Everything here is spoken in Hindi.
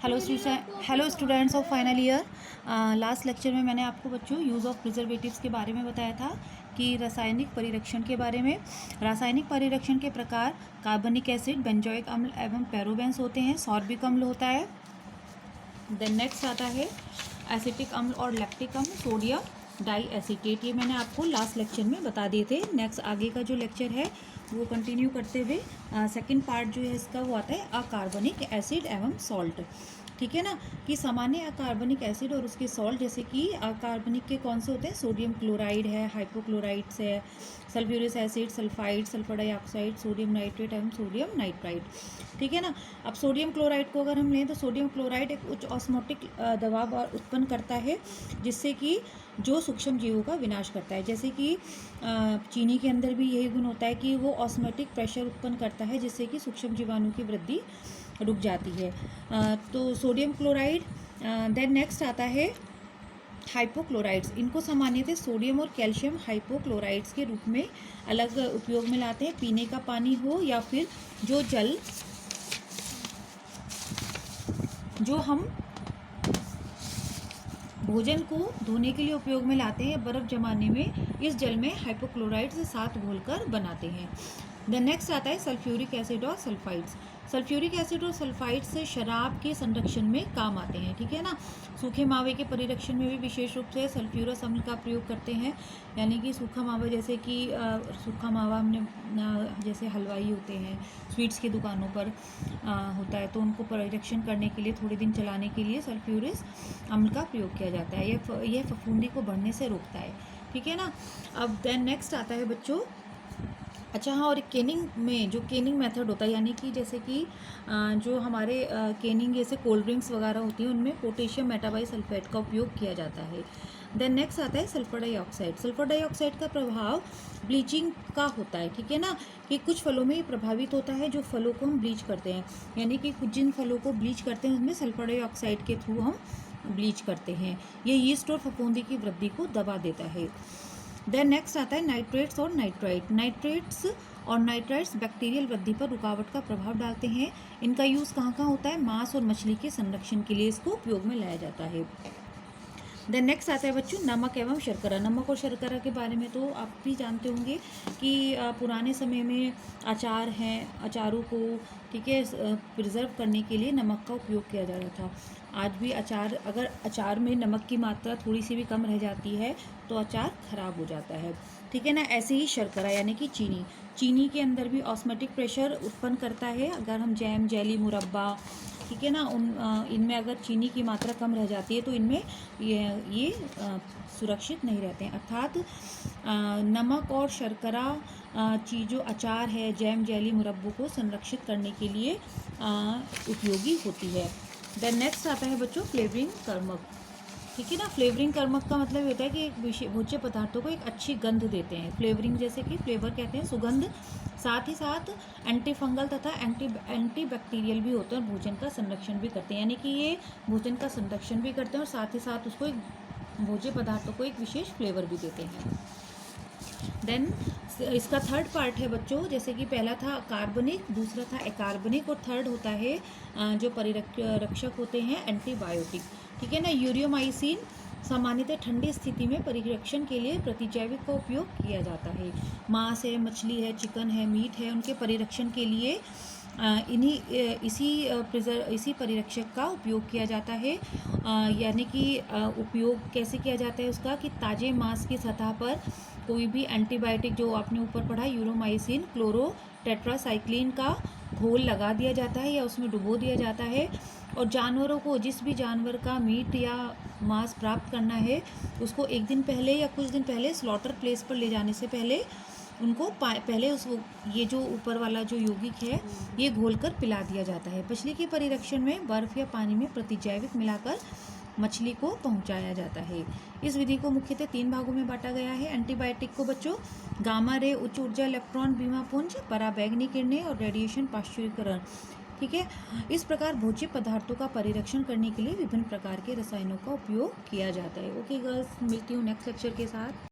Hello students of final year. Last lecture में मैंने आपको बच्चों यूज़ ऑफ प्रिजर्वेटिव्स के बारे में बताया था कि रासायनिक परिरक्षण के बारे में। रासायनिक परिरक्षण के प्रकार कार्बनिक एसिड, बेंजोइक अम्ल एवं पैरोबेंस होते हैं। सॉर्बिक अम्ल होता है। देन नेक्स्ट आता है एसिटिक अम्ल और लैक्टिक अम्ल, सोडियम डाई एसीटेट। ये मैंने आपको लास्ट लेक्चर में बता दिए थे। नेक्स्ट आगे का जो लेक्चर है वो कंटिन्यू करते हुए सेकंड पार्ट जो है इसका वो आता है अकार्बनिक एसिड एवं सॉल्ट। ठीक है ना, कि सामान्य अकार्बनिक एसिड और उसके सॉल्ट, जैसे कि अकार्बनिक के कौन से होते हैं, सोडियम क्लोराइड है, हाइपोक्लोराइड्स है, sulphuric acid, sulphide, sulphur dioxide, sodium nitrate एवं सोडियम नाइट्राइड। ठीक है ना। अब सोडियम क्लोराइड को अगर हम लें तो सोडियम क्लोराइड एक उच्च ऑस्मोटिक दबाव उत्पन्न करता है, जिससे कि जो सूक्ष्म जीवों का विनाश करता है। जैसे कि चीनी के अंदर भी यही गुण होता है कि वो ऑस्मोटिक प्रेशर उत्पन्न करता है, जिससे कि सूक्ष्म जीवाणु की वृद्धि रुक जाती है। तो सोडियम क्लोराइड। देन नेक्स्ट आता है हाइपोक्लोराइड्स। इनको सामान्यतः सोडियम और कैल्शियम हाइपोक्लोराइड्स के रूप में अलग उपयोग में लाते हैं। पीने का पानी हो या फिर जो जल जो हम भोजन को धोने के लिए उपयोग में लाते हैं, बर्फ़ जमाने में इस जल में हाइपोक्लोराइड से साथ घोलकर बनाते हैं। देन नेक्स्ट आता है सल्फ्यूरिक एसिड और सल्फाइड्स। सल्फ्यूरिक एसिड और सल्फाइड्स शराब के संरक्षण में काम आते हैं। ठीक है ना। सूखे मावे के परिरक्षण में भी विशेष रूप से सल्फ्यूरस अम्ल का प्रयोग करते हैं। यानी कि सूखा मावा, जैसे कि सूखा मावा हमने जैसे हलवाई होते हैं, स्वीट्स की दुकानों पर होता है, तो उनको परिरक्षण करने के लिए, थोड़े दिन चलाने के लिए सल्फ्यूरस अम्ल का प्रयोग किया जाता है। यह फफूंदी को बढ़ने से रोकता है। ठीक है ना। अब देन नेक्स्ट आता है बच्चों, अच्छा हाँ, और केनिंग में जो केनिंग मेथड होता है, यानी कि जैसे कि जो हमारे केनिंग जैसे कोल्ड ड्रिंक्स वगैरह होती हैं, उनमें पोटेशियम मेटाबाइसल्फेट का उपयोग किया जाता है। देन नेक्स्ट आता है सल्फर डाइऑक्साइड। सल्फर डाइऑक्साइड का प्रभाव ब्लीचिंग का होता है। ठीक है ना, कि कुछ फलों में प्रभावित होता है, जो फलों को हम ब्लीच करते हैं, यानी कि कुछ जिन फलों को ब्लीच करते हैं उसमें सल्फर डाइऑक्साइड के थ्रू हम ब्लीच करते हैं। ये यीस्ट और फफूंदी की वृद्धि को दबा देता है। देन नेक्स्ट आता है नाइट्रेट्स और नाइट्राइट। नाइट्रेट्स और नाइट्राइट्स बैक्टीरियल वृद्धि पर रुकावट का प्रभाव डालते हैं। इनका यूज़ कहाँ कहाँ होता है, मांस और मछली के संरक्षण के लिए इसको उपयोग में लाया जाता है। देन नेक्स्ट आता है बच्चों नमक एवं शर्करा। नमक और शर्करा के बारे में तो आप भी जानते होंगे कि पुराने समय में अचार हैं, अचारों को ठीक है प्रिजर्व करने के लिए नमक का उपयोग किया जा रहा था। आज भी अचार, अगर अचार में नमक की मात्रा थोड़ी सी भी कम रह जाती है तो अचार खराब हो जाता है। ठीक है ना। ऐसे ही शर्करा यानी कि चीनी, चीनी के अंदर भी ऑस्मेटिक प्रेशर उत्पन्न करता है। अगर हम जैम, जेली, मुरब्बा, ठीक है ना, इनमें अगर चीनी की मात्रा कम रह जाती है तो इनमें ये सुरक्षित नहीं रहते हैं। अर्थात नमक और शर्करा चीज़ों, अचार है, जैम, जेली, मुरब्बों को संरक्षित करने के लिए उपयोगी होती है। देन नेक्स्ट आता है बच्चों फ्लेवरिंग कर्मक। ठीक है ना। फ्लेवरिंग कर्मक का मतलब होता है कि एक भोज्य पदार्थों को एक अच्छी गंध देते हैं। फ्लेवरिंग जैसे कि फ्लेवर कहते हैं सुगंध, साथ ही साथ एंटी फंगल तथा एंटी बैक्टीरियल भी होते हैं और भोजन का संरक्षण भी करते हैं। यानी कि ये भोजन का संरक्षण भी करते हैं और साथ ही साथ उसको एक भोज्य पदार्थों को एक विशेष फ्लेवर भी देते हैं। देन इसका थर्ड पार्ट है बच्चों, जैसे कि पहला था कार्बनिक, दूसरा था अकार्बनिक और थर्ड होता है जो परिरक्षक होते हैं एंटीबायोटिक। ठीक है ना। यूरियोमाइसिन सामान्यतः ठंडी स्थिति में परिरक्षण के लिए प्रतिजैविक का उपयोग किया जाता है। मांस है, मछली है, चिकन है, मीट है, उनके परिरक्षण के लिए इसी परिरक्षक का उपयोग किया जाता है। यानी कि उपयोग कैसे किया जाता है उसका, कि ताजे मांस की सतह पर कोई भी एंटीबायोटिक, जो आपने ऊपर पढ़ा यूरोमाइसिन क्लोरो टेट्रासाइक्लिन का घोल लगा दिया जाता है या उसमें डुबो दिया जाता है। और जानवरों को, जिस भी जानवर का मीट या मांस प्राप्त करना है, उसको एक दिन पहले या कुछ दिन पहले स्लॉटर प्लेस पर ले जाने से पहले उनको पहले ये जो ऊपर वाला जो यौगिक है ये घोलकर पिला दिया जाता है। मछली के परिरक्षण में बर्फ या पानी में प्रतिजैविक मिलाकर मछली को पहुंचाया जाता है। इस विधि को मुख्यतः 3 भागों में बांटा गया है। एंटीबायोटिक को बच्चों गामा रे, उच्च ऊर्जा इलेक्ट्रॉन बीमापुंज, पराबैंगनी किरणें और रेडिएशन पाश्चुरीकरण। ठीक है। इस प्रकार भोज्य पदार्थों का परिरक्षण करने के लिए विभिन्न प्रकार के रसायनों का उपयोग किया जाता है। ओके गर्ल्स, मिलती हूँ नेक्स्ट लेक्चर के साथ।